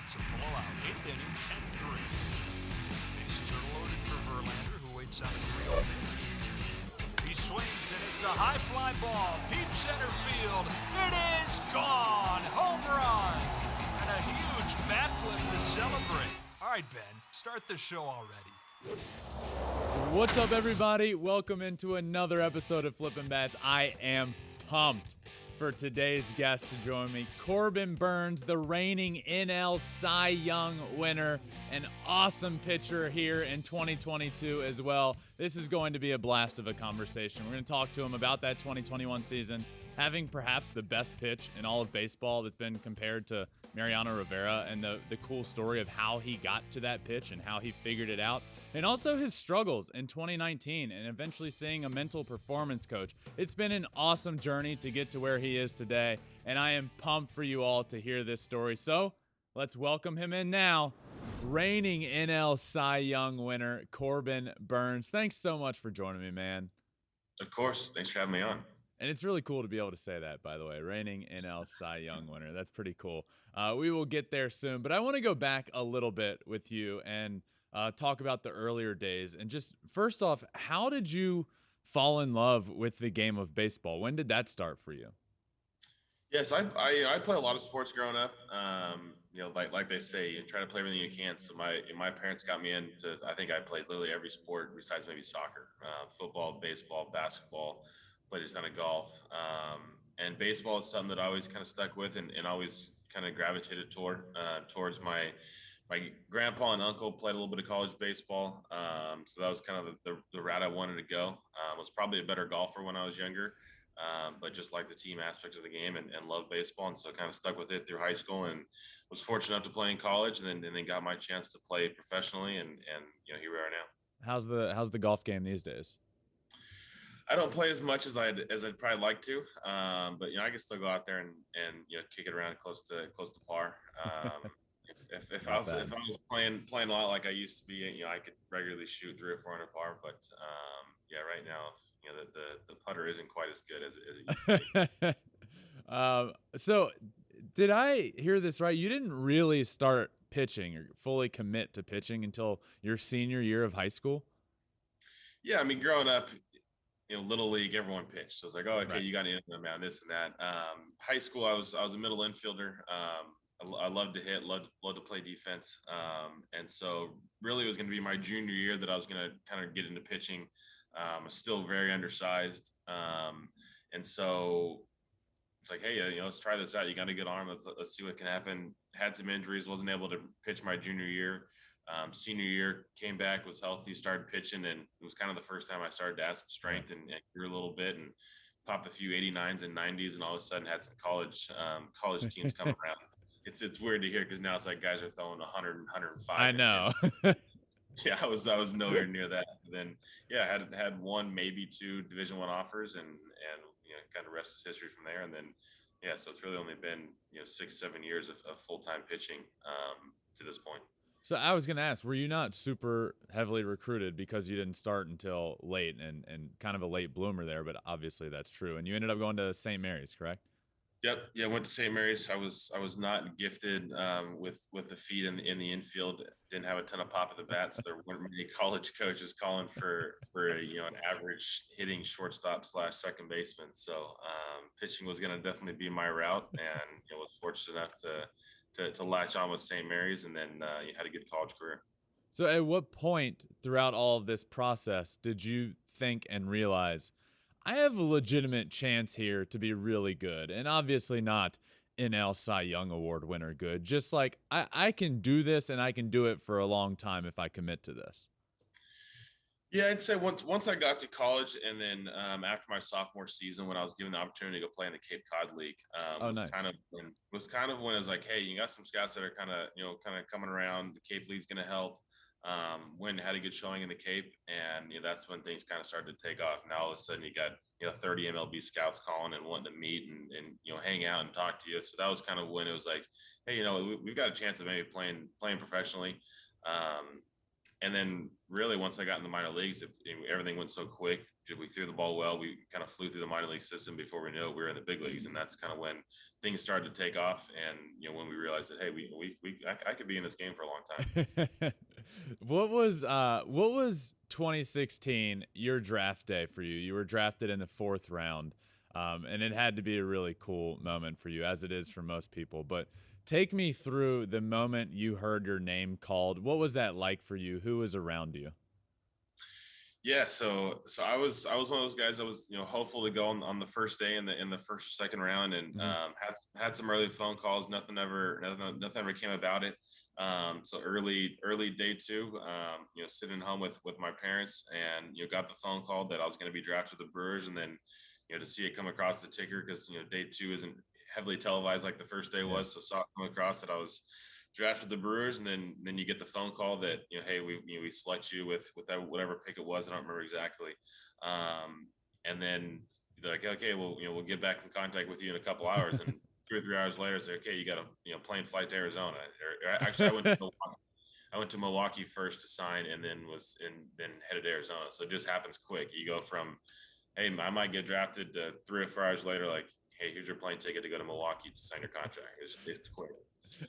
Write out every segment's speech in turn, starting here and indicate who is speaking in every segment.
Speaker 1: It's a blowout. 8th inning, 10-3. Bases are loaded for Verlander, who waits on a 3-0 pitch. He swings, and it's a high fly ball. Deep center field. It is gone. Home run. And a huge bat flip to celebrate. All right, Ben, start the show already.
Speaker 2: What's up, everybody? Welcome into another episode of Flippin Bats. I am pumped for today's guest to join me. Corbin Burnes, the reigning NL Cy Young winner, an awesome pitcher here in 2022 as well. This is going to be a blast of a conversation. We're going to talk to him about that 2021 season, having perhaps the best pitch in all of baseball that's been compared to Mariano Rivera, and the cool story of how he got to that pitch and how he figured it out, and also his struggles in 2019 and eventually seeing a mental performance coach. It's been an awesome journey to get to where he is today, and I am pumped for you all to hear this story. So let's welcome him in now. Reigning NL Cy Young winner, Corbin Burnes. Thanks so much for joining me, man.
Speaker 3: Of course. Thanks for having me on.
Speaker 2: And it's really cool to be able to say that, by the way. Reigning NL Cy Young winner. That's pretty cool. We will get there soon. But I want to go back a little bit with you and talk about the earlier days. And just first off, how did you fall in love with the game of baseball? When did that start for you?
Speaker 3: Yes, I play a lot of sports growing up. Like they say, you try to play everything you can. So my parents got me into, I think I played literally every sport besides maybe soccer, football, baseball, basketball. Played a ton of golf, and baseball is something that I always kind of stuck with and always kind of gravitated towards my grandpa and uncle played a little bit of college baseball. So that was kind of the route I wanted to go. Was probably a better golfer when I was younger, but just like the team aspect of the game and loved baseball. And so kind of stuck with it through high school and was fortunate enough to play in college and then got my chance to play professionally. And here we are now.
Speaker 2: How's the golf game these days?
Speaker 3: I don't play as much as I'd probably like to, but I can still go out there and kick it around close to par. If I was playing a lot like I used to be, I could regularly shoot 300 or 400 par. But right now, the putter isn't quite as good as it used to be.
Speaker 2: So, did I hear this right? You didn't really start pitching or fully commit to pitching until your senior year of high school? Yeah,
Speaker 3: I mean, growing up, little league, everyone pitched. So it's like, oh, okay,
Speaker 2: right.
Speaker 3: You got into the mound, this and that. High school, I was a middle infielder. I loved to hit, loved to play defense. And so really it was going to be my junior year that I was going to kind of get into pitching. I was still very undersized. And so it's like, hey, let's try this out. You got a good arm. Let's see what can happen. Had some injuries, wasn't able to pitch my junior year. Senior year, came back, was healthy, started pitching, and it was kind of the first time I started to add some strength and grew a little bit and popped a few 89s and 90s, and all of a sudden had some college teams come around. It's weird to hear because now it's like guys are throwing 100 and 105.
Speaker 2: I know.
Speaker 3: Yeah, I was nowhere near that. But then had one, maybe two Division I offers, and kind of rest is history from there. And then so it's really only been 6-7 years of full-time pitching to this point.
Speaker 2: So I was going to ask, were you not super heavily recruited because you didn't start until late and kind of a late bloomer there, but obviously that's true. And you ended up going to St. Mary's, correct?
Speaker 3: Yep. Yeah. Went to St. Mary's. I was not gifted with the feet in the infield. Didn't have a ton of pop at the bat. So there weren't many college coaches calling for an average hitting shortstop / second baseman. So pitching was going to definitely be my route, and was fortunate enough to latch on with St. Mary's, and then you had a good college career.
Speaker 2: So at what point throughout all of this process did you think and realize I have a legitimate chance here to be really good? And obviously not NL Cy Young Award winner good, just like I can do this and I can do it for a long time if I commit to this.
Speaker 3: Yeah, I'd say once I got to college, and then after my sophomore season, when I was given the opportunity to go play in the Cape Cod League,
Speaker 2: nice.
Speaker 3: was kind of when it was like, hey, you got some scouts that are kind of coming around. The Cape League's going to help. Had a good showing in the Cape, and that's when things kind of started to take off. Now all of a sudden you got 30 MLB scouts calling and wanting to meet and hang out and talk to you. So that was kind of when it was like, hey, we've got a chance of maybe playing professionally. And then really once I got in the minor leagues, everything went so quick. We threw the ball well. We kind of flew through the minor league system before we knew it, we were in the big leagues. And that's kind of when things started to take off. And, when we realized realized that, hey, I could be in this game for a long time.
Speaker 2: What was 2016 your draft day for you? You were drafted in the 4th round, and it had to be a really cool moment for you, as it is for most people. But take me through the moment you heard your name called. What was that like for you? Who was around you?
Speaker 3: Yeah, so I was one of those guys that was hopeful to go on the first day in the first or second round, and had some early phone calls. Nothing ever came about it. So early day 2, sitting home with my parents, and got the phone call that I was going to be drafted with the Brewers, and then to see it come across the ticker, because day 2 isn't heavily televised like the first day was. So saw it come across that I was drafted the Brewers, and then you get the phone call that hey, we select you with that whatever pick it was. I don't remember exactly. And then they're like, okay, well we'll get back in contact with you in a couple hours, and 2 or 3 hours later say, okay, you got a plane flight to Arizona. Or actually, I went to Milwaukee first to sign, and then headed to Arizona. So it just happens quick. You go from, hey, I might get drafted, to 3 or 4 hours later, like, hey, here's your plane ticket to go to Milwaukee to sign your contract. It's quick.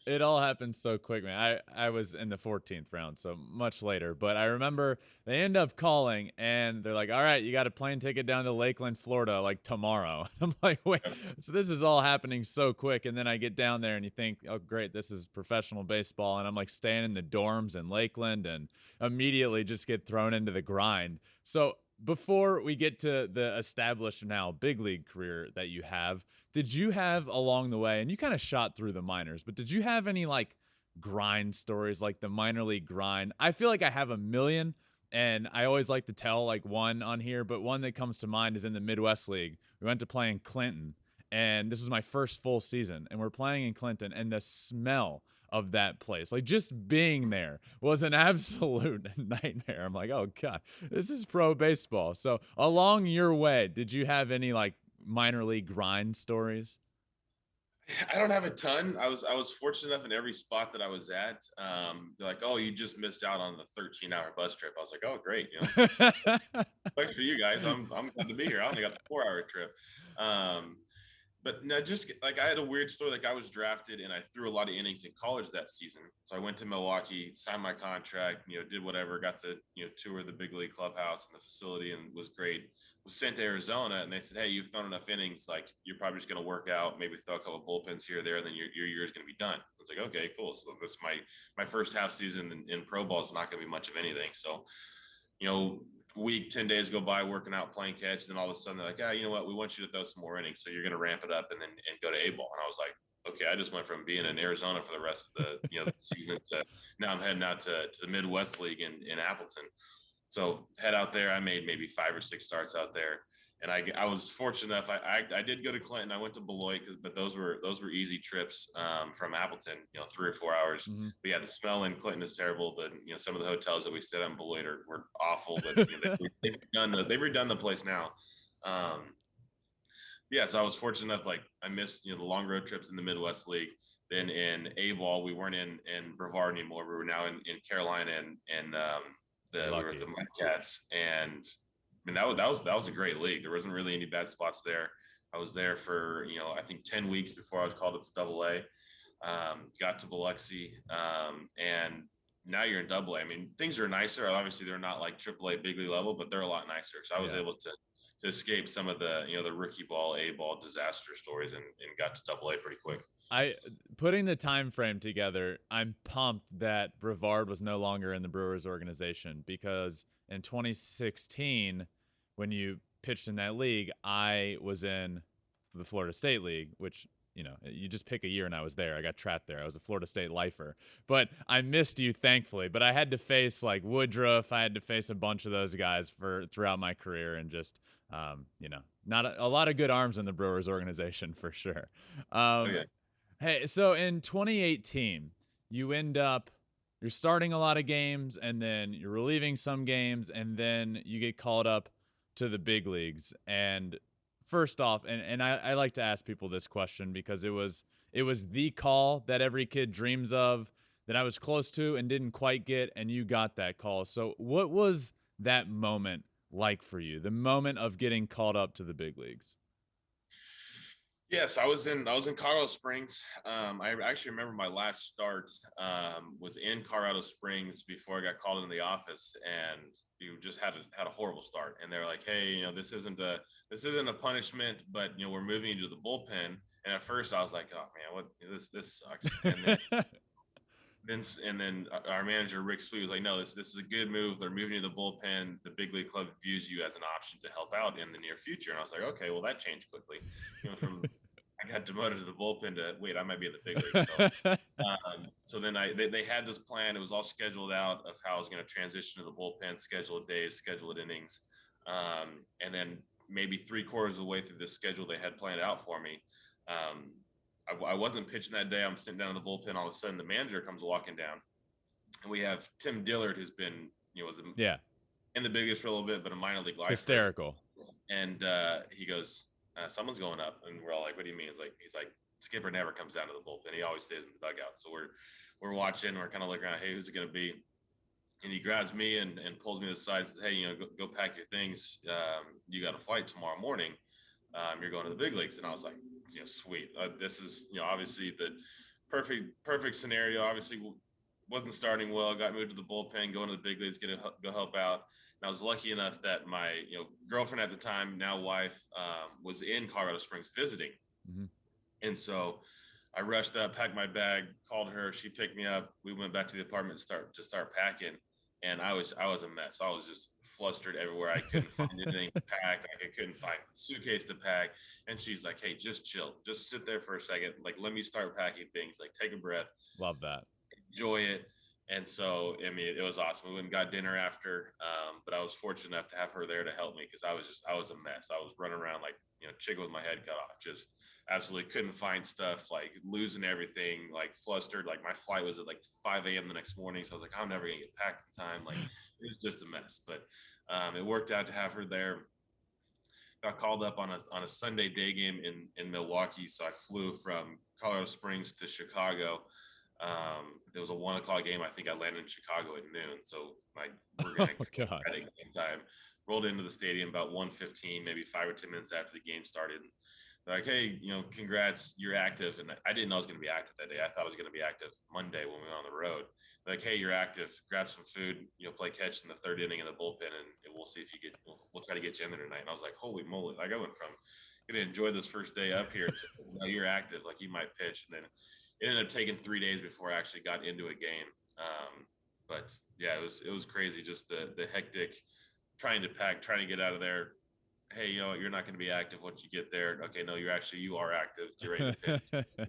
Speaker 2: It all happened so quick, man. I was in the 14th round, so much later. But I remember they end up calling, and they're like, all right, you got a plane ticket down to Lakeland, Florida, like tomorrow. I'm like, wait, so this is all happening so quick. And then I get down there, and you think, oh, great, this is professional baseball. And I'm like staying in the dorms in Lakeland, and immediately just get thrown into the grind. So before we get to the established now big league career that you have, did you have along the way, and you kind of shot through the minors, but did you have any like grind stories, like the minor league grind? I feel like I have a million, and I always like to tell like one on here, but one that comes to mind is in the Midwest League. We went to play in Clinton, and this was my first full season, and we're playing in Clinton, and the smell of that place, like just being there, was an absolute nightmare. I'm like, oh God, this is pro baseball. So along your way, did you have any like minor league grind stories?
Speaker 3: I don't have a ton. I was fortunate enough in every spot that I was at. They're like, oh, you just missed out on the 13-hour bus trip. I was like, oh, great. Thanks for you guys. I'm glad to be here. I only got the 4-hour trip. But no, just like I had a weird story. Like I was drafted, and I threw a lot of innings in college that season. So I went to Milwaukee, signed my contract, did whatever, got to, tour the big league clubhouse and the facility, and was great. Was sent to Arizona, and they said, hey, you've thrown enough innings. Like you're probably just going to work out, maybe throw a couple of bullpens here or there, and then your year is going to be done. I was like, okay, cool. So this is my first half season in pro ball is not going to be much of anything. So, week 10 days go by working out, playing catch, then all of a sudden they're like, you know what, we want you to throw some more innings, so you're going to ramp it up and go to A ball. And I was like, okay, I just went from being in Arizona for the rest of the the season to now I'm heading out to the Midwest League in Appleton. So head out there. I made maybe 5 or 6 starts out there, and I was fortunate enough. I did go to Clinton. I went to Beloit, but those were easy trips from Appleton. 3 or 4 hours. Mm-hmm. But yeah, the smell in Clinton is terrible. But some of the hotels that we stayed on Beloit were awful. But they've redone the place now. Yeah, so I was fortunate enough. Like I missed the long road trips in the Midwest League. Then in A ball, we weren't in Brevard anymore. We were now in Carolina and we were at the Mudcats, and I mean that was a great league. There wasn't really any bad spots there. I was there for I think 10 weeks before I was called up to AA. Got to Biloxi, and now you're in AA. I mean, things are nicer. Obviously, they're not like AAA big league level, but they're a lot nicer. So I was able to escape some of the the rookie ball, A ball disaster stories, and got to AA pretty quick.
Speaker 2: Putting the time frame together, I'm pumped that Brevard was no longer in the Brewers organization, because in 2016, when you pitched in that league, I was in the Florida State League, which, you just pick a year, and I was there. I got trapped there. I was a Florida State lifer. But I missed you, thankfully. But I had to face like Woodruff. I had to face a bunch of those guys throughout my career, and just not a lot of good arms in the Brewers organization for sure. Okay. Hey, so in 2018, you're starting a lot of games, and then you're relieving some games, and then you get called up to the big leagues. And first off, and I like to ask people this question, because it was the call that every kid dreams of, that I was close to and didn't quite get, and you got that call. So what was that moment like for you, the moment of getting called up to the big leagues?
Speaker 3: Yes, I was in Colorado Springs. I actually remember my last start was in Colorado Springs before I got called into the office, and you just had a horrible start. And they're like, "Hey, this isn't a punishment, but we're moving you to the bullpen." And at first, I was like, "Oh man, what this sucks." And then Vince, and then our manager Rick Sweet was like, "No, this is a good move. They're moving you to the bullpen. The big league club views you as an option to help out in the near future." And I was like, "Okay, well that changed quickly." From I got demoted to the bullpen to wait, I might be in the big league. So then they had this plan. It was all scheduled out of how I was going to transition to the bullpen, scheduled days, scheduled innings, and then maybe 3/4 of the way through the schedule they had planned out for me. Um, I wasn't pitching that day. I'm sitting down in the bullpen. All of a sudden, the manager comes walking down, and we have Tim Dillard, who's been was
Speaker 2: Yeah,
Speaker 3: in the big leagues for a little bit, but a minor league lifer.
Speaker 2: hysterical.
Speaker 3: And he goes, "Someone's going up," and we're all like, "What do you mean?" He's like, "Skipper never comes down to the bullpen. He always stays in the dugout." So we're watching. We're kind of looking around. Hey, who's it going to be? And he grabs me and pulls me to the side and says, "Hey, go pack your things. You got a flight tomorrow morning. You're going to the big leagues." And I was like, sweet. This is obviously the perfect scenario. Obviously, wasn't starting well. Got moved to the bullpen, going to the big leagues, go help out. And I was lucky enough that my girlfriend at the time, now wife, was in Colorado Springs visiting, and so I rushed up, packed my bag, called her. She picked me up. We went back to the apartment to start packing, and I was a mess. I was just flustered everywhere. I couldn't find anything to pack. Like I couldn't find a suitcase to pack. And she's like, "Hey, just chill. Just sit there for a second. Like, let me start packing things. Like, take a breath.
Speaker 2: Love that.
Speaker 3: Enjoy it." And so, I mean, it was awesome. We went and got dinner after, but I was fortunate enough to have her there to help me because I was a mess. I was running around like chicken with my head cut off. Just absolutely couldn't find stuff, like losing everything, like flustered. Like my flight was at like 5 a.m. the next morning, so I was like, I'm never gonna get packed in time. Like it was just a mess. But it worked out to have her there. Got called up on a Sunday day game in Milwaukee, so I flew from Colorado Springs to Chicago. There was a 1:00 game. I think I landed in Chicago at noon. So we're going to at game time. Rolled into the stadium about 1:15, maybe 5 or 10 minutes after the game started. They're like, "Hey, congrats, you're active." And I didn't know I was going to be active that day. I thought I was going to be active Monday when we were on the road. They're like, "Hey, you're active. Grab some food. Play catch in the third inning in the bullpen, and we'll see if you get. We'll try to get you in there tonight." And I was like, "Holy moly!" Like I went from going to enjoy this first day up here to you're active, like you might pitch, and then it ended up taking 3 days before I actually got into a game. But yeah, it was crazy. Just the hectic trying to pack, trying to get out of there. Hey, you're not going to be active once you get there. Okay, no, you are active. You're ready to pitch.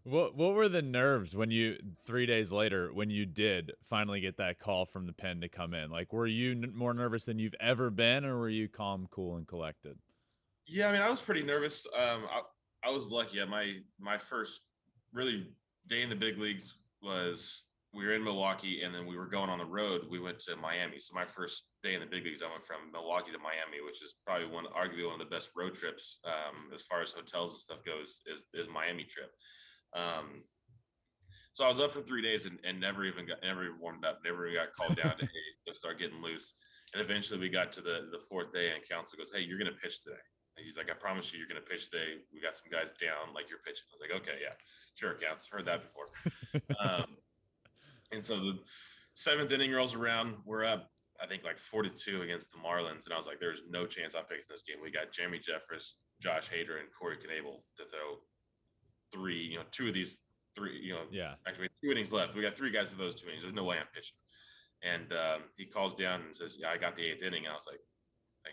Speaker 2: What were the nerves when 3 days later when you did finally get that call from the pen to come in? Like, were you more nervous than you've ever been, or were you calm, cool, and collected?
Speaker 3: Yeah, I mean, I was pretty nervous. I was lucky. At my first really day in the big leagues was we were in Milwaukee, and then we were going on the road. We went to Miami. So my first day in the big leagues, I went from Milwaukee to Miami, which is probably arguably one of the best road trips as far as hotels and stuff goes. Is Miami trip. So I was up for 3 days and never warmed up, never got called down to start getting loose. And eventually we got to the fourth day, and counsel goes, "Hey, you're going to pitch today." And he's like, "I promise you, you're going to pitch today. We got some guys down, like you're pitching." I was like, "Okay, yeah, sure, counts. Heard that before." And so the seventh inning rolls around. We're up, I think, like 4-2 against the Marlins. And I was like, "There's no chance I'm picking this game." We got Jeremy Jeffress, Josh Hader, and Corey Knebel to throw two of these three, actually 2 innings left. We got 3 guys for those 2 innings. There's no way I'm pitching. And he calls down and says, "Yeah, I got the 8th inning." And I was like,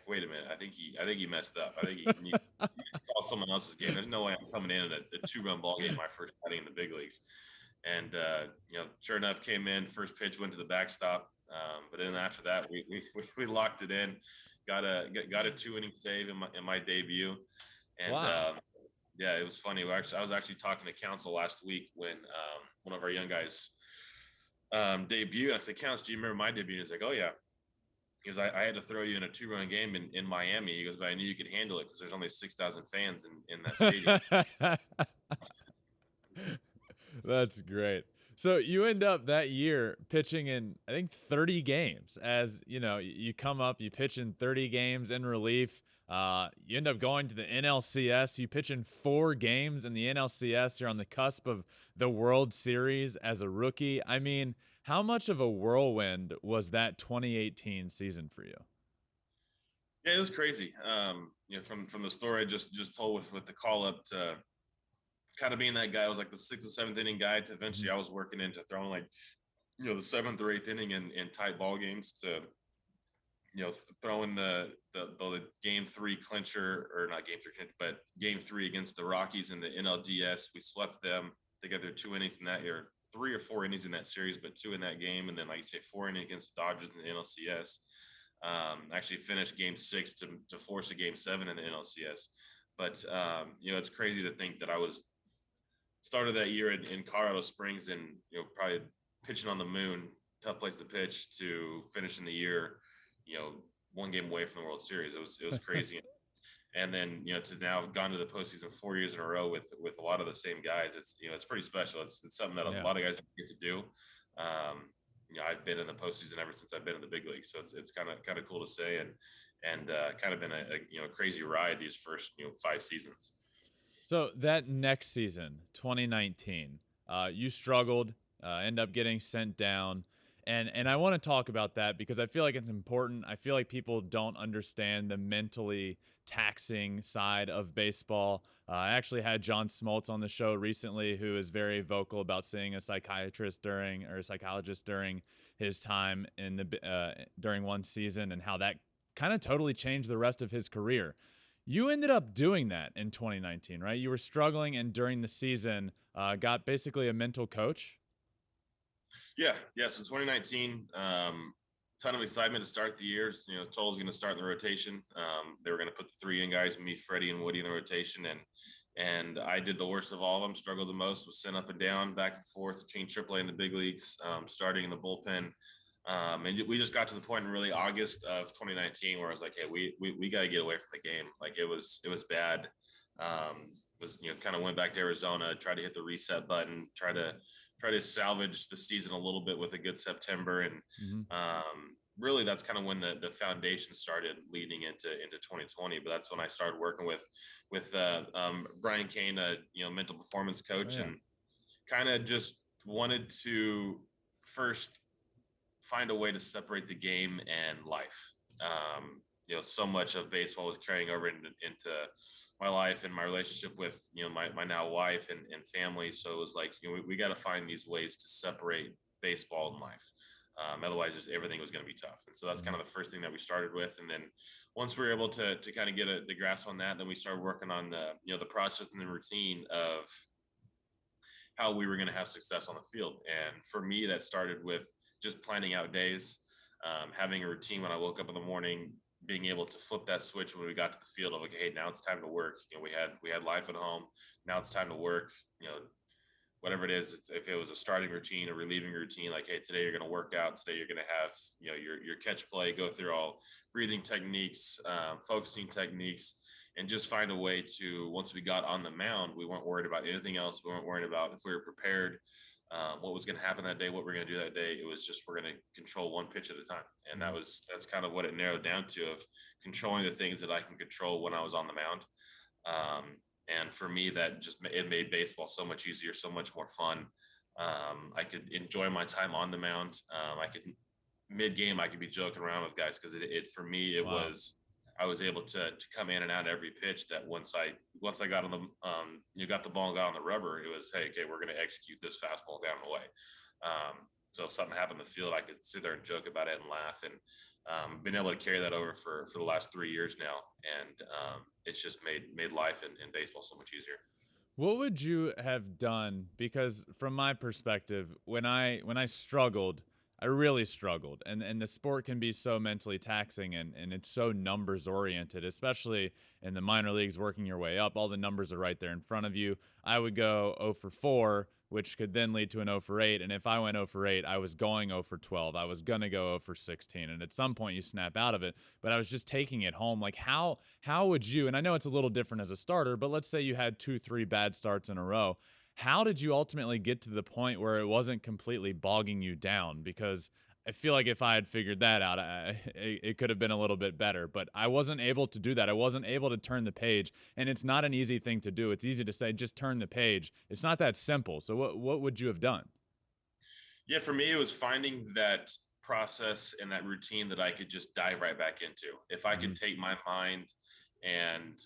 Speaker 3: wait a minute. I think he messed up. I think he needs to call someone else's game. There's no way I'm coming in at a 2-run ball game, my first outing in the big leagues. And sure enough, came in. First pitch went to the backstop. But then after that, we locked it in. Got a 2-inning save in my debut. And
Speaker 2: wow.
Speaker 3: Yeah, it was funny. I was actually talking to counsel last week when one of our young guys debuted. And I said, "Counts, do you remember my debut?" And he's like, "Oh yeah." Because I had to throw you in a 2-run game in Miami. He goes, "But I knew you could handle it because there's only 6,000 fans in that stadium."
Speaker 2: That's great. So you end up that year pitching in, I think, 30 games. As you know, you come up, you pitch in 30 games in relief. You end up going to the NLCS. You pitch in 4 games in the NLCS. You're on the cusp of the World Series as a rookie. I mean, how much of a whirlwind was that 2018 season for you?
Speaker 3: Yeah, it was crazy. From the story I just told with the call up to kind of being that guy, I was like the 6th or 7th inning guy to eventually I was working into throwing like, the 7th or 8th inning in tight ball games to, throwing the game 3 clincher, or not game 3 clincher, but game 3 against the Rockies in the NLDS. We swept them. They got their 2 innings in that year, 3 or 4 innings in that series, but 2 in that game. And then, like you say, 4 innings against the Dodgers in the NLCS. Actually finished game 6 to force a game 7 in the NLCS. But, it's crazy to think that I was started that year in Colorado Springs and, probably pitching on the moon, tough place to pitch, to finishing the year, 1 game away from the World Series. It was crazy. And then, to now have gone to the postseason 4 years in a row with a lot of the same guys. It's pretty special. It's something that a lot of guys don't get to do. I've been in the postseason ever since I've been in the big league. So it's kind of cool to say, and kind of been a crazy ride these first, 5 seasons.
Speaker 2: So that next season, 2019, you struggled, end up getting sent down. And I want to talk about that because I feel like it's important. I feel like people don't understand the mentally taxing side of baseball. I actually had John Smoltz on the show recently, who is very vocal about seeing a psychiatrist during his time in during one season, and how that kind of totally changed the rest of his career. You ended up doing that in 2019, right? You were struggling, and during the season, got basically a mental coach.
Speaker 3: Yeah. So 2019, ton of excitement to start the year. Told was going to start in the rotation. They were going to put the 3 in guys, me, Freddie, and Woody in the rotation, and I did the worst of all of them. Struggled the most. Was sent up and down, back and forth between AAA and the big leagues. Starting in the bullpen. And we just got to the point in really August of 2019 where I was like, hey, we got to get away from the game. Like it was bad. Kind of went back to Arizona, tried to hit the reset button, try to salvage the season a little bit with a good September. And really that's kind of when the foundation started leading into 2020. But that's when I started working with Brian Kane, mental performance coach, and kind of just wanted to first find a way to separate the game and life. So much of baseball was carrying over into my life and my relationship with, my now wife and family. So it was like, we got to find these ways to separate baseball and life. Otherwise just everything was going to be tough. And so that's kind of the first thing that we started with. And then once we were able to kind of get the grasp on that, then we started working on the process and the routine of how we were going to have success on the field. And for me, that started with just planning out days, having a routine when I woke up in the morning, being able to flip that switch when we got to the field of like, hey, now it's time to work. We had life at home. Now it's time to work. Whatever it is, if it was a starting routine, a relieving routine, like, hey, today you're going to work out. Today you're going to have, your catch play, go through all breathing techniques, focusing techniques, and just find a way to, once we got on the mound, we weren't worried about anything else. We weren't worried about if we were prepared, what was going to happen that day, what we're going to do that day. It was just, we're going to control one pitch at a time. And that's kind of what it narrowed down to, of controlling the things that I can control when I was on the mound. And for me, that just, it made baseball so much easier, so much more fun. I could enjoy my time on the mound. Mid game, I could be joking around with guys, because for me, it was, I was able to come in and out every pitch. That once I got on the, got the ball and got on the rubber, it was, hey, okay, we're going to execute this fastball down the way. So if something happened in the field, I could sit there and joke about it and laugh, and been able to carry that over for the last 3 years now. And it's just made life in baseball so much easier.
Speaker 2: What would you have done? Because from my perspective, when I struggled, I really struggled. And the sport can be so mentally taxing, and it's so numbers oriented, especially in the minor leagues, working your way up. All the numbers are right there in front of you. I would go 0 for 4, which could then lead to an 0 for 8. And if I went 0 for 8, I was going 0 for 12. I was going to go 0 for 16. And at some point you snap out of it, but I was just taking it home. Like how would you, and I know it's a little different as a starter, but let's say you had 2-3 bad starts in a row. How did you ultimately get to the point where it wasn't completely bogging you down? Because I feel like if I had figured that out, it could have been a little bit better, but I wasn't able to do that. I wasn't able to turn the page, and it's not an easy thing to do. It's easy to say, just turn the page. It's not that simple. So what would you have done?
Speaker 3: Yeah, for me, it was finding that process and that routine that I could just dive right back into. If I could take my mind and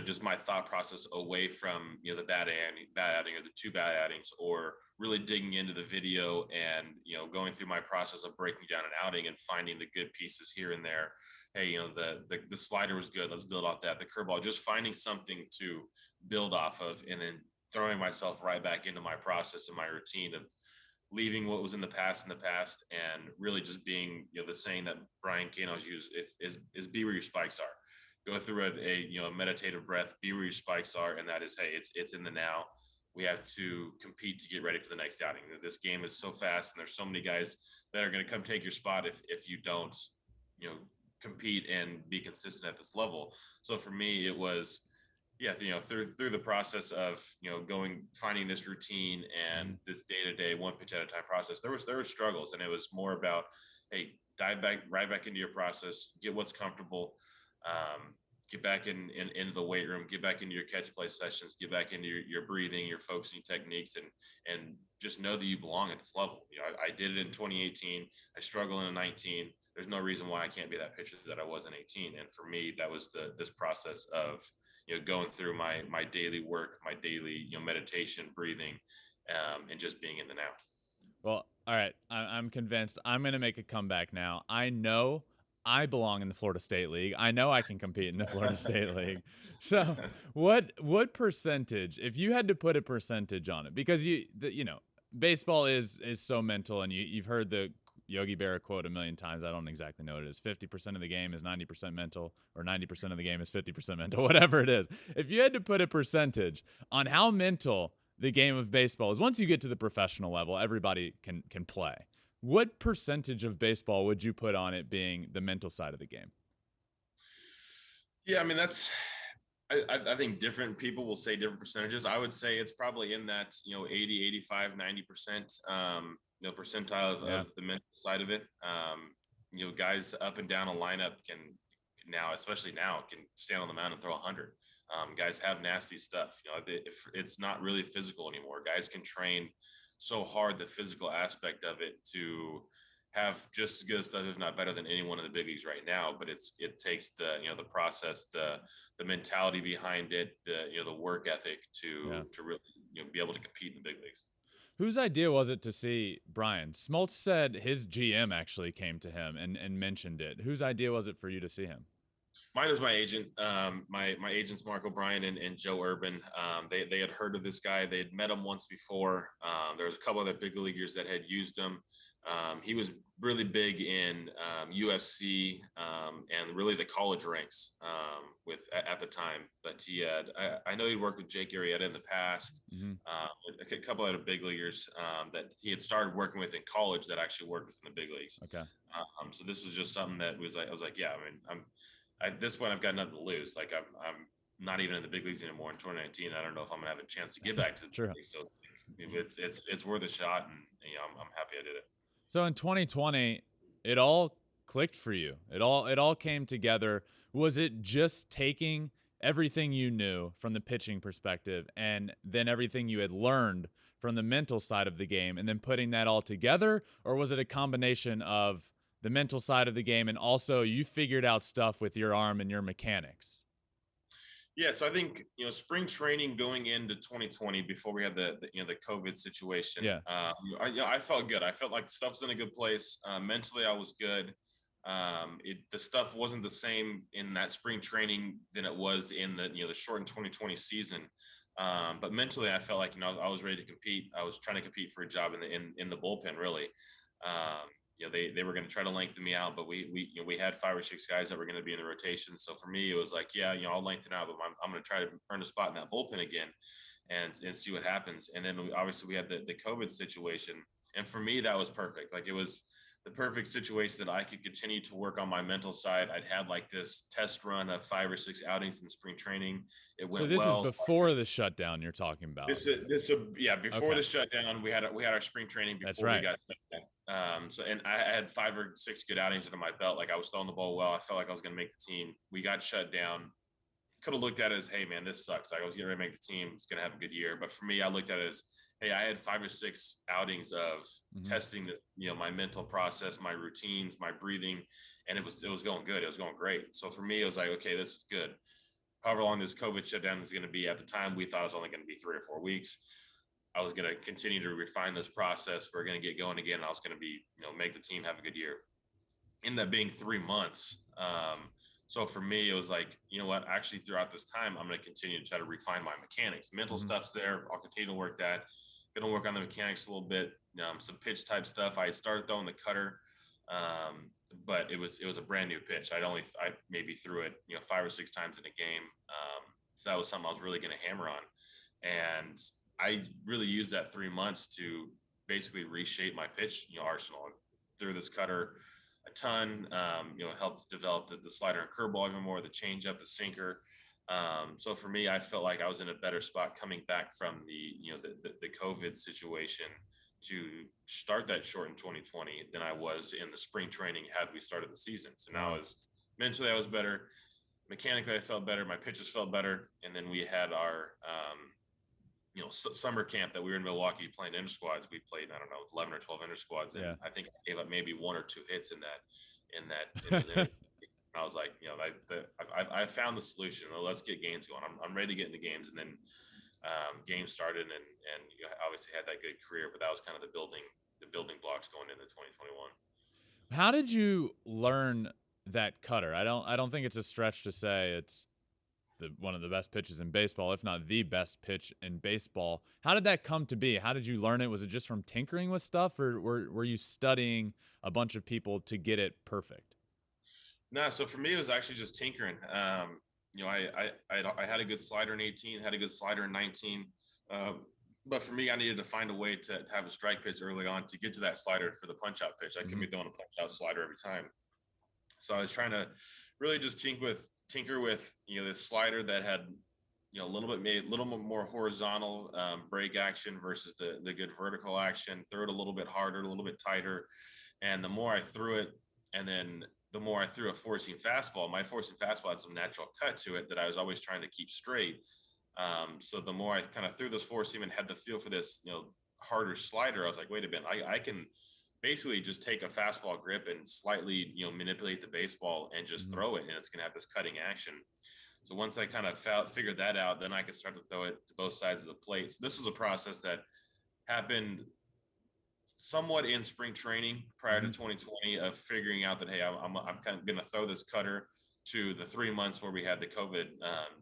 Speaker 3: just my thought process away from the bad outing or the two bad outings, or really digging into the video and going through my process of breaking down an outing and finding the good pieces here and there. Hey, the slider was good. Let's build off that. The curveball, just finding something to build off of, and then throwing myself right back into my process and my routine of leaving what was in the past and really just being, the saying that Brian Cano's used is be where your spikes are. Go through a meditative breath, be where your spikes are. And that is, hey, it's in the now. We have to compete to get ready for the next outing. This game is so fast, and there's so many guys that are going to come take your spot if you don't, compete and be consistent at this level. So for me, it was, through the process of, finding this routine and this day-to-day, one pitch at a time process, there were struggles, and it was more about, hey, dive right back into your process, get what's comfortable, get back into the weight room, get back into your catch play sessions, get back into your breathing, your focusing techniques, and just know that you belong at this level. I did it in 2018. I struggled in 19. There's no reason why I can't be that pitcher that I was in 18. And for me, that was this process of, going through my daily work, my daily, meditation, breathing, and just being in the now.
Speaker 2: Well, all right. I'm convinced I'm going to make a comeback now. I know I belong in the Florida State League. I know I can compete in the Florida State League. So what percentage, if you had to put a percentage on it, because baseball is so mental, and you've heard the Yogi Berra quote a million times. I don't exactly know what it is. 50% of the game is 90% mental, or 90% of the game is 50% mental, whatever it is. If you had to put a percentage on how mental the game of baseball is, once you get to the professional level, everybody can play. What percentage of baseball would you put on it being the mental side of the game?
Speaker 3: Yeah, I mean, I think different people will say different percentages. I would say it's probably in that, 80, 85, 90%, percentile of the mental side of it. Guys up and down a lineup can now, especially now, can stand on the mound and throw 100. Guys have nasty stuff. If it's not really physical anymore. Guys can train so hard, the physical aspect of it, to have just as good stuff, if not better, than anyone in the big leagues right now. But it takes the process, the mentality behind it, the work ethic to really be able to compete in the big leagues.
Speaker 2: Whose idea was it to see Brian? Smoltz said his GM actually came to him and mentioned it. Whose idea was it for you to see him?
Speaker 3: Mine is my agent. My agents, Mark O'Brien and Joe Urban. They had heard of this guy. They had met him once before. There was a couple other big leaguers that had used him. He was really big in USC and really the college ranks at the time. But he had, I know he worked with Jake Arrieta in the past, a couple other big leaguers that he had started working with in college that actually worked with in the big leagues.
Speaker 2: Okay.
Speaker 3: So this was just something that I was like, yeah, I mean, at this point I've got nothing to lose. Like I'm not even in the big leagues anymore in 2019. I don't know if I'm gonna have a chance to get back to the big leagues. So it's worth a shot, and I'm happy I did it.
Speaker 2: So in 2020, it all clicked for you. It all came together. Was it just taking everything you knew from the pitching perspective and then everything you had learned from the mental side of the game and then putting that all together? Or was it a combination of the mental side of the game and also you figured out stuff with your arm and your mechanics?
Speaker 3: Yeah, so I think spring training going into 2020 before we had the COVID situation.
Speaker 2: Yeah,
Speaker 3: I felt good. I felt like stuff's in a good place. Mentally, I was good. The stuff wasn't the same in that spring training than it was in the shortened 2020 season. But mentally, I felt like I was ready to compete. I was trying to compete for a job in the bullpen, really. They were going to try to lengthen me out, but we had 5 or 6 guys that were going to be in the rotation. So for me, it was like, I'll lengthen out, but I'm going to try to earn a spot in that bullpen again and see what happens. And then we had the COVID situation. And for me, that was perfect. Like, it was the perfect situation that I could continue to work on my mental side. I'd had like this test run of 5 or 6 outings in spring training. It went
Speaker 2: so this
Speaker 3: well.
Speaker 2: is before the shutdown you're talking about.
Speaker 3: Before the shutdown, we had our spring training before we got shut down. And I had 5 or 6 good outings under my belt. Like I was throwing the ball well. I felt like I was going to make the team. We got shut down. Could have looked at it as, hey man, this sucks. Like I was getting ready to make the team. It's going to have a good year. But for me, I looked at it as, hey, I had 5 or 6 outings of testing the, my mental process, my routines, my breathing, and it was going good. It was going great. So for me, it was like, okay, this is good. However long this COVID shutdown is going to be, at the time, we thought it was only going to be 3 or 4 weeks. I was going to continue to refine this process. We're going to get going again. And I was going to be, make the team have a good year. Ended up being 3 months. So for me, it was like, you know what, actually throughout this time, I'm going to continue to try to refine my mechanics. Mental stuff's there. I'll continue to work that. Going to work on the mechanics a little bit, some pitch type stuff. I started throwing the cutter, but it was a brand new pitch. I maybe threw it, 5 or 6 times in a game. So that was something I was really going to hammer on. And I really used that 3 months to basically reshape my pitch, arsenal. Threw this cutter a ton, helped develop the slider and curveball even more, the changeup, the sinker. So for me, I felt like I was in a better spot coming back from the COVID situation to start that short in 2020 than I was in the spring training had we started the season. So now mentally I was better, mechanically I felt better, my pitches felt better, and then we had our summer camp that we were in Milwaukee playing inter squads. We played, I don't know, 11 or 12 inter squads. And I think I gave up maybe 1 or 2 hits in that. I was like, I found the solution. Let's get games going. I'm ready to get into games. And then games started and obviously had that good career, but that was kind of the building blocks going into 2021.
Speaker 2: How did you learn that cutter? I don't think it's a stretch to say it's one of the best pitches in baseball, if not the best pitch in baseball. How did that come to be? How did you learn it? Was it just from tinkering with stuff, or were you studying a bunch of people to get it perfect?
Speaker 3: No, so for me, it was actually just tinkering. I had a good slider in 18, had a good slider in 19. But for me, I needed to find a way to have a strike pitch early on to get to that slider for the punch-out pitch. I couldn't be throwing a punch-out slider every time. So I was trying to really just tinker with this slider that had a little bit more horizontal break action versus the good vertical action. Throw it a little bit harder, a little bit tighter, and the more I threw it, and then the more I threw a four-seam fastball, my four-seam fastball had some natural cut to it that I was always trying to keep straight. So the more I kind of threw this four-seam and had the feel for this harder slider, I was like, wait a minute, I can basically just take a fastball grip and slightly, manipulate the baseball and just throw it, and it's going to have this cutting action. So once I kind of figured that out, then I could start to throw it to both sides of the plate. So this was a process that happened somewhat in spring training prior to 2020 of figuring out that, hey, I'm kind of going to throw this cutter, to the 3 months where we had the COVID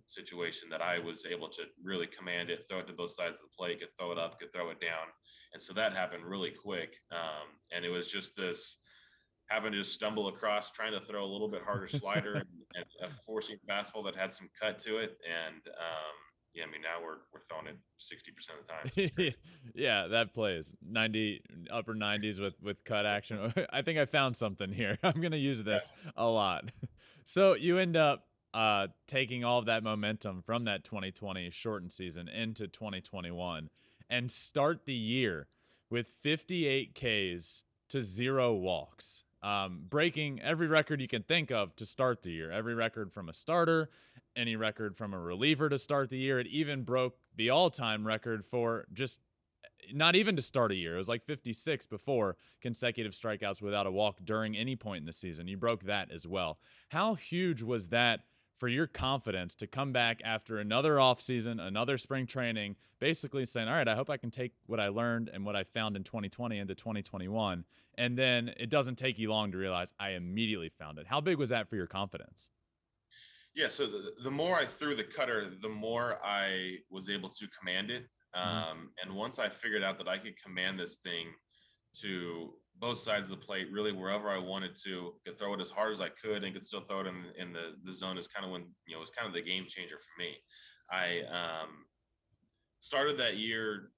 Speaker 3: situation, that I was able to really command it, throw it to both sides of the plate, could throw it up, could throw it down. And so that happened really quick. And it was just this, happened to just stumble across trying to throw a little bit harder slider and a four-seam fastball that had some cut to it. And now we're throwing it 60% of the time.
Speaker 2: Yeah, that plays upper 90s with cut action. I think I found something here. I'm going to use this a lot. So you end up taking all of that momentum from that 2020 shortened season into 2021 and start the year with 58 Ks to 0 walks, breaking every record you can think of to start the year, every record from a starter, any record from a reliever to start the year. It even broke the all-time record for just not even to start a year. It was like 56 before consecutive strikeouts without a walk during any point in the season. You broke that as well. How huge was that for your confidence to come back after another offseason, another spring training, basically saying, all right, I hope I can take what I learned and what I found in 2020 into 2021. And then it doesn't take you long to realize I immediately found it. How big was that for your confidence?
Speaker 3: Yeah, so the more I threw the cutter, the more I was able to command it. And once I figured out that I could command this thing to both sides of the plate, really wherever I wanted to, could throw it as hard as I could and could still throw it in the zone, is kind of when, it was kind of the game changer for me. I started that year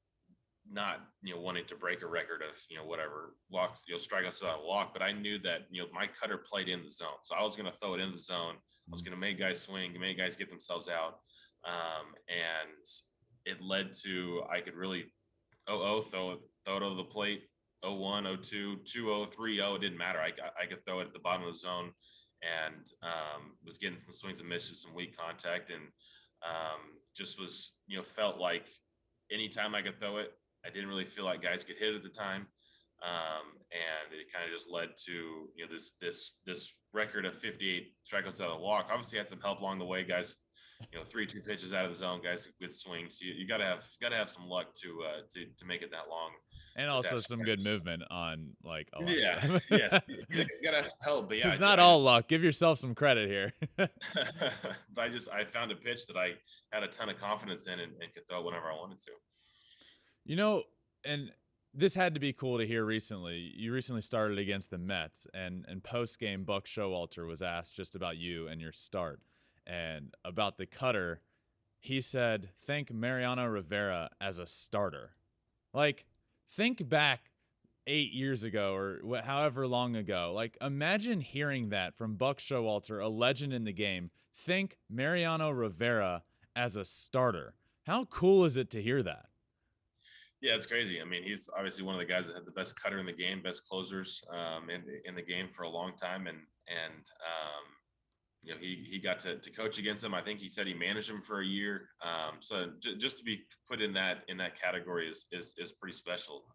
Speaker 3: not, wanting to break a record of, whatever walk, strikeouts without a walk, but I knew that, my cutter played in the zone. So I was going to throw it in the zone. I was going to make guys swing, make guys get themselves out. And it led to, I could really throw it over the plate, 0-1, 0-2, 2-0, 3-0. It didn't matter. I could throw it at the bottom of the zone, and was getting some swings and misses, some weak contact, and just was, felt like anytime I could throw it, I didn't really feel like guys could hit it at the time. And it kind of just led to, this record of 58 strikeouts out of the walk. Obviously had some help along the way, guys, 3-2 pitches out of the zone, guys with good swings. You gotta have some luck to make it that long.
Speaker 2: And also some good movement on like a lot
Speaker 3: Yeah,
Speaker 2: of stuff.
Speaker 3: yeah, you gotta have help, but yeah,
Speaker 2: It's not all luck. Give yourself some credit here.
Speaker 3: but I found a pitch that I had a ton of confidence in and could throw whenever I wanted to.
Speaker 2: And this had to be cool to hear recently. You recently started against the Mets, and post game, Buck Showalter was asked just about you and your start and about the cutter. He said, "Think Mariano Rivera as a starter." Like, think back 8 years ago or however long ago. Like, imagine hearing that from Buck Showalter, a legend in the game. Think Mariano Rivera as a starter. How cool is it to hear that?
Speaker 3: Yeah, it's crazy. I mean, he's obviously one of the guys that had the best cutter in the game, best closers in the game for a long time, and he got to coach against him. I think he said he managed him for a year. So just to be put in that category is pretty special,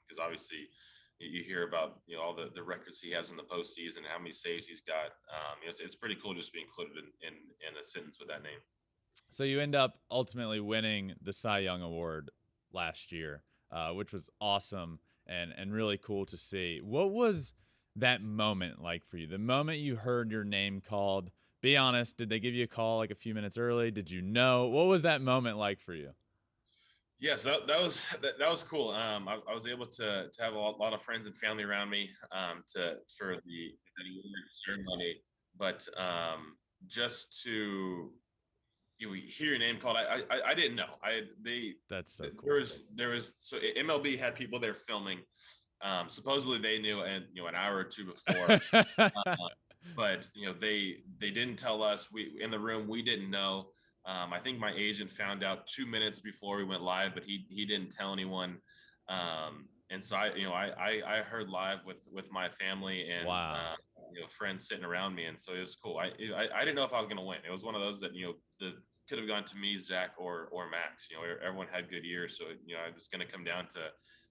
Speaker 3: because obviously you hear about all the records he has in the postseason and how many saves he's got. It's pretty cool just to be included in a sentence with that name.
Speaker 2: So you end up ultimately winning the Cy Young Award last year, which was awesome and really cool to see. What was that moment like for you? The moment you heard your name called, be honest, did they give you a call like a few minutes early? Did you know? What was that moment like for you?
Speaker 3: Yes, that was cool. I was able to have a lot of friends and family around me for the ceremony, but just to hear your name called, I didn't know.
Speaker 2: That's so cool.
Speaker 3: So MLB had people there filming. Supposedly they knew, and an hour or two before, but they didn't tell us. We in the room, we didn't know. I think my agent found out 2 minutes before we went live, but he didn't tell anyone. And so I heard live with my family and
Speaker 2: wow.
Speaker 3: Friends sitting around me, and so it was cool. I didn't know if I was going to win. It was one of those that could have gone to me, Zach, or Max. Everyone had good years, so it's going to come down to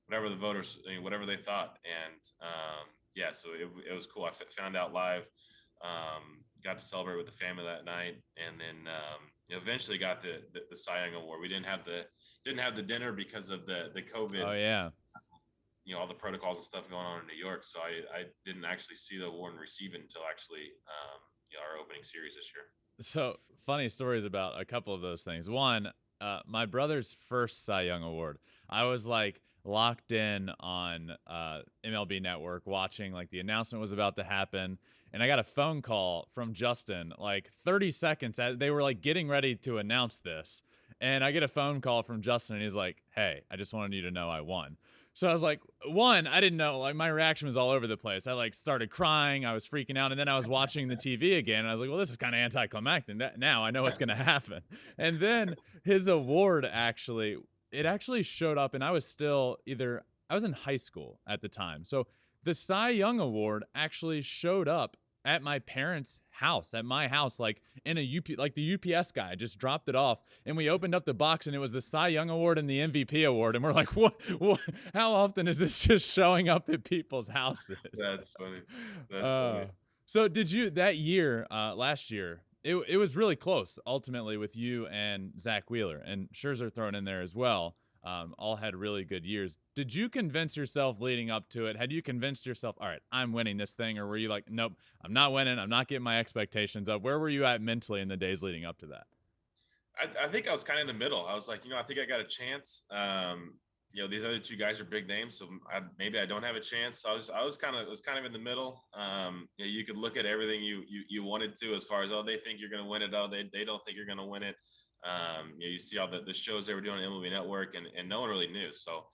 Speaker 3: whatever the voters, whatever they thought. And so it was cool. I found out live, got to celebrate with the family that night, and then eventually got the Cy Young Award. We didn't have the dinner because of the COVID.
Speaker 2: Oh yeah.
Speaker 3: All the protocols and stuff going on in New York. So I didn't actually see the award and receive it until actually our opening series this year.
Speaker 2: So funny stories about a couple of those things. One, my brother's first Cy Young Award, I was like locked in on MLB Network watching, like the announcement was about to happen. And I got a phone call from Justin, like 30 seconds. They were like getting ready to announce this. And I get a phone call from Justin and he's like, "Hey, I just wanted you to know I won." So I was like, one, I didn't know, like my reaction was all over the place. I like started crying. I was freaking out. And then I was watching the TV again. And I was like, well, this is kind of anticlimactic. Now I know what's going to happen. And then his award it actually showed up, and I was in high school at the time. So the Cy Young Award actually showed up at my parents' house, at my house, like in like the UPS guy just dropped it off, and we opened up the box and it was the Cy Young Award and the MVP award. And we're like, what? How often is this just showing up at people's houses?
Speaker 3: That's funny. Funny.
Speaker 2: So did you, that year, last year, it was really close ultimately with you and Zach Wheeler, and Scherzer thrown in there as well. All had really good years. Did you convince yourself leading up to it? Had you convinced yourself, all right, I'm winning this thing? Or were you like, nope, I'm not winning. I'm not getting my expectations up? Where were you at mentally in the days leading up to that?
Speaker 3: I think I was kind of in the middle. I was like, I think I got a chance. These other two guys are big names, so maybe I don't have a chance. So I was kind of in the middle. You could look at everything you wanted to, as far as, oh, they think you're going to win it. Oh, they don't think you're going to win it. You see all the shows they were doing on MLB Network, and no one really knew. So,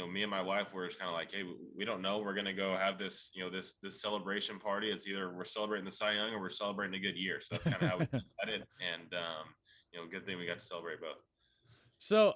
Speaker 3: me and my wife were just kind of like, hey, we don't know. We're going to go have this, this celebration party. It's either we're celebrating the Cy Young or we're celebrating a good year. So that's kind of how we had it. And, good thing we got to celebrate both.
Speaker 2: So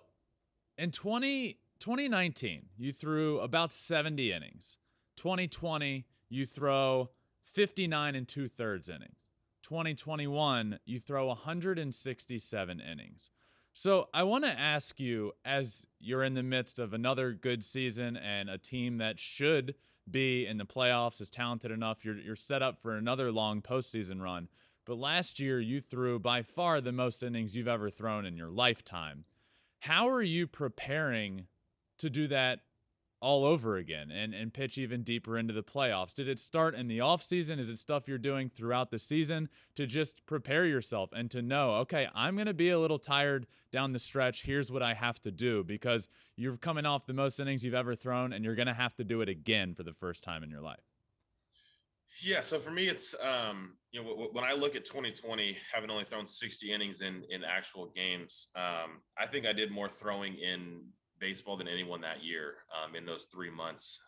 Speaker 2: in 2020, 2019, you threw about 70 innings. 2020, you throw 59 and 2/3 innings. 2021, you throw 167 innings. So I want to ask you, as you're in the midst of another good season and a team that should be in the playoffs, is talented enough, you're set up for another long postseason run. But last year, you threw by far the most innings you've ever thrown in your lifetime. How are you preparing to do that all over again and pitch even deeper into the playoffs? Did it start in the offseason? Is it stuff you're doing throughout the season to just prepare yourself and to know, okay, I'm going to be a little tired down the stretch. Here's what I have to do, because you're coming off the most innings you've ever thrown and you're going to have to do it again for the first time in your life.
Speaker 3: Yeah, so for me, it's when I look at 2020, having only thrown 60 innings in actual games, I think I did more throwing in baseball than anyone that year in those 3 months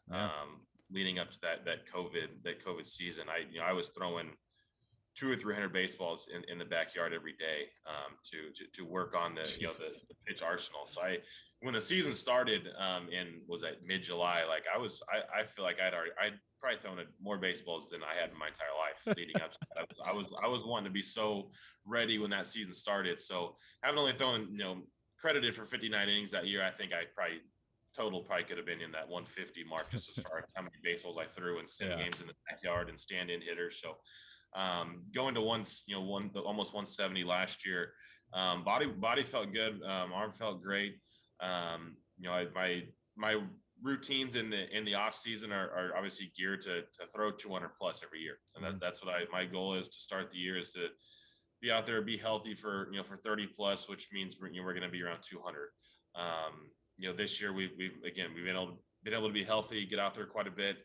Speaker 3: leading up to that COVID season. I was throwing 200 or 300 baseballs in the backyard every day to work on the pitch arsenal. So when the season started was at mid-July, like I feel like I'd probably thrown more baseballs than I had in my entire life leading up to that. I was wanting to be so ready when that season started. So having only thrown, credited for 59 innings that year, I think I probably could have been in that 150 mark just as far as how many baseballs I threw and sim games in the backyard and stand-in hitters. So going to almost 170 last year, body felt good, arm felt great. My routines in the off season are obviously geared to throw 200 plus every year, and that's what my goal is to start the year, is to be out there, be healthy for 30 plus, which means we're going to be around 200. This year we've been able to be healthy, get out there quite a bit.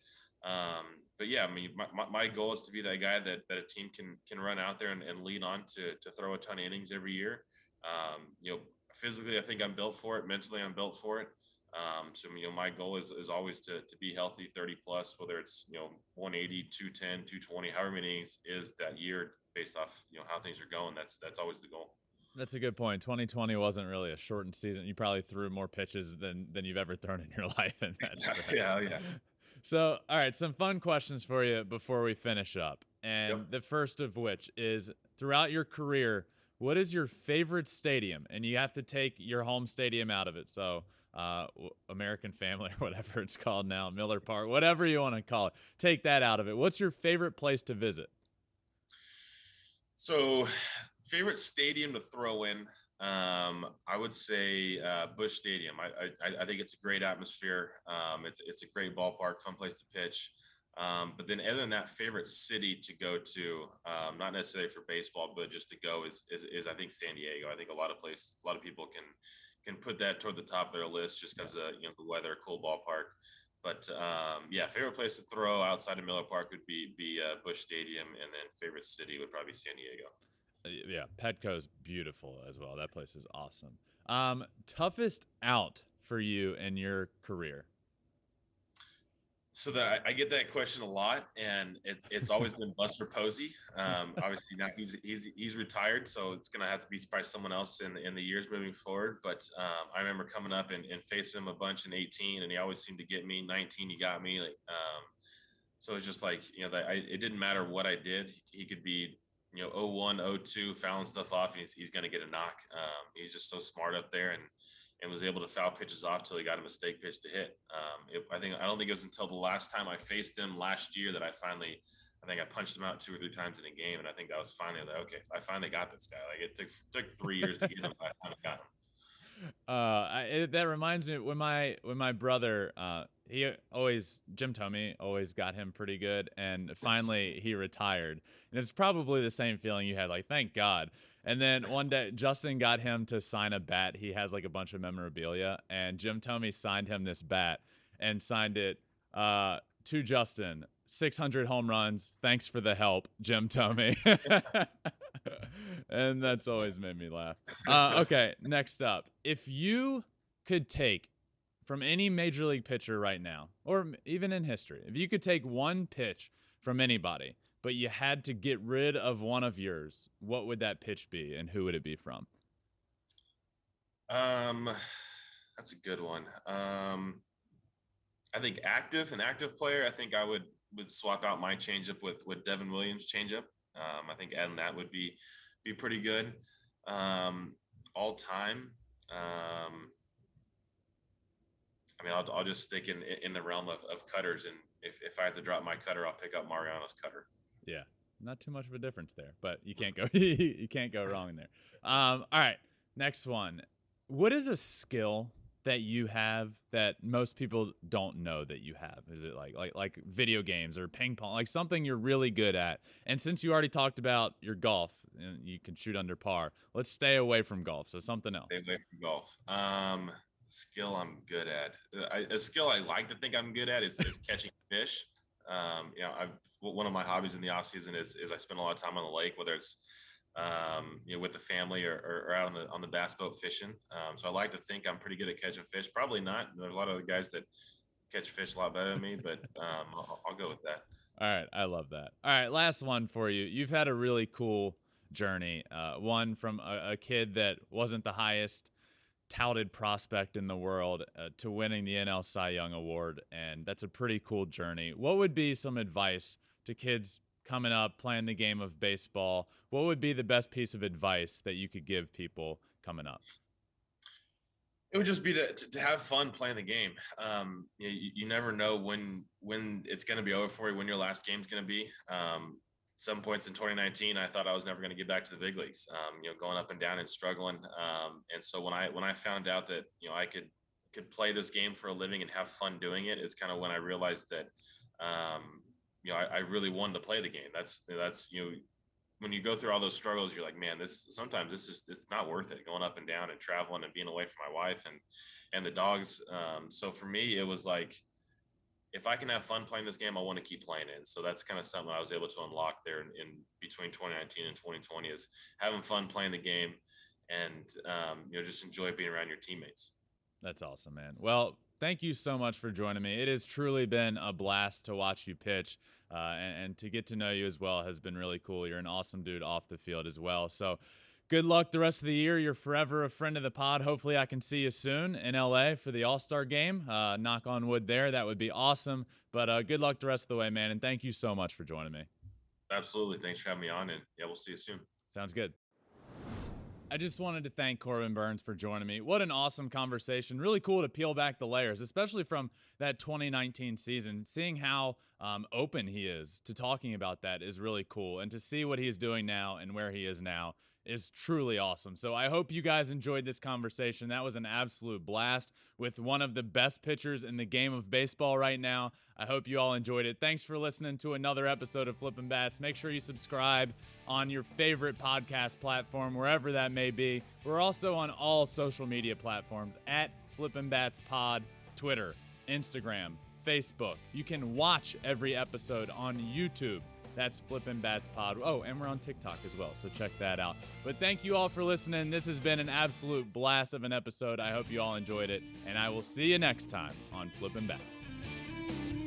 Speaker 3: But yeah, I mean, my goal is to be that guy that a team can run out there and lean on to throw a ton of innings every year. Physically, I think I'm built for it. Mentally, I'm built for it. So my goal is always to be healthy 30 plus, whether it's 180, 210, 220, however many innings is that year, based off how things are going. That's always the goal.
Speaker 2: That's a good point. 2020 wasn't really a shortened season. You probably threw more pitches than you've ever thrown in your life, and that's
Speaker 3: yeah.
Speaker 2: So, all right, some fun questions for you before we finish up. And the first of which is, throughout your career, what is your favorite stadium? And you have to take your home stadium out of it. So American Family, or whatever it's called now, Miller Park, whatever you want to call it. Take that out of it. What's your favorite place to visit?
Speaker 3: So, favorite stadium to throw in, I would say Busch Stadium. I think it's a great atmosphere. It's a great ballpark, fun place to pitch. But then, other than that, favorite city to go to, not necessarily for baseball, but just to go is I think San Diego. I think a lot of people can put that toward the top of their list just because the weather, cool ballpark. But favorite place to throw outside of Miller Park would be Busch Stadium, and then favorite city would probably be San Diego.
Speaker 2: Yeah, Petco's beautiful as well. That place is awesome. Toughest out for you in your career?
Speaker 3: So I get that question a lot, and it's always been Buster Posey. Obviously now he's retired, so it's gonna have to be probably someone else in the years moving forward. But I remember coming up and facing him a bunch in 18, and he always seemed to get me. 19, he got me. So it's just like it didn't matter what I did. He could be 0-1, 0-2, fouling stuff off, and he's gonna get a knock. He's just so smart up there, and was able to foul pitches off till he got a mistake pitch to hit. I don't think it was until the last time I faced him last year that I punched him out 2 or 3 times in a game, and I think that was finally like, okay, I finally got this guy. Like, it took 3 years to get him, but I finally got him.
Speaker 2: That reminds me, when my brother, Jim Tomey always got him pretty good, and finally he retired. And it's probably the same feeling you had, like, thank God. And then one day, Justin got him to sign a bat. He has like a bunch of memorabilia, and Jim Tomey signed him this bat and signed it to Justin. 600 home runs. Thanks for the help, Jim Tomey. And that's always made me laugh. Okay, next up. If you could take from any major league pitcher right now, or even in history, if you could take one pitch from anybody, but you had to get rid of one of yours, what would that pitch be, and who would it be from?
Speaker 3: That's a good one. I think an active player. I think I would swap out my changeup with Devin Williams' changeup. I think adding that would be pretty good. All time. I mean, I'll just stick in the realm of cutters, and if I have to drop my cutter, I'll pick up Mariano's cutter.
Speaker 2: Yeah, not too much of a difference there, but you can't go you can't go wrong there. All right, next one. What is a skill that you have that most people don't know that you have? Is it like video games or ping pong, like something you're really good at? And since you already talked about your golf and you can shoot under par, let's stay away from golf. So something else.
Speaker 3: Stay away from golf. Skill I'm good at. A skill I like to think I'm good at is catching fish. One of my hobbies in the off season is I spend a lot of time on the lake, whether it's with the family or out on the bass boat fishing. So I like to think I'm pretty good at catching fish. Probably not. There's a lot of other guys that catch fish a lot better than me, but I'll go with that.
Speaker 2: All right, I love that. All right, last one for you. You've had a really cool journey. One from a kid that wasn't the highest touted prospect in the world to winning the NL Cy Young Award, and that's a pretty cool journey. What would be some advice to kids coming up playing the game of baseball? What would be the best piece of advice that you could give people coming up?
Speaker 3: It would just be to have fun playing the game. You never know when it's going to be over for you, when your last game's going to be. Some points in 2019, I thought I was never going to get back to the big leagues, going up and down and struggling. And so when I found out that, I could play this game for a living and have fun doing it, it's kind of when I realized that, I really wanted to play the game. That's when you go through all those struggles, you're like, man, sometimes it's not worth it, going up and down and traveling and being away from my wife and the dogs. So for me, it was like, if I can have fun playing this game, I want to keep playing it. So that's kind of something I was able to unlock there in between 2019 and 2020, is having fun playing the game and, just enjoy being around your teammates.
Speaker 2: That's awesome, man. Well, thank you so much for joining me. It has truly been a blast to watch you pitch, and to get to know you as well has been really cool. You're an awesome dude off the field as well. So good luck the rest of the year. You're forever a friend of the pod. Hopefully I can see you soon in LA for the All-Star game. Knock on wood there. That would be awesome. But good luck the rest of the way, man. And thank you so much for joining me.
Speaker 3: Absolutely. Thanks for having me on. And yeah, we'll see you soon.
Speaker 2: Sounds good. I just wanted to thank Corbin Burnes for joining me. What an awesome conversation. Really cool to peel back the layers, especially from that 2019 season. Seeing how open he is to talking about that is really cool. And to see what he's doing now and where he is now is truly awesome. So I hope you guys enjoyed this conversation. That was an absolute blast with one of the best pitchers in the game of baseball right now. I hope you all enjoyed it. Thanks for listening to another episode of Flippin Bats. Make sure you subscribe on your favorite podcast platform, wherever that may be. We're also on all social media platforms at Flippin Bats Pod, Twitter, Instagram, Facebook. You can watch every episode on YouTube. That's Flippin Bats Pod. Oh, and we're on TikTok as well, so check that out. But thank you all for listening. This has been an absolute blast of an episode. I hope you all enjoyed it, and I will see you next time on Flippin Bats.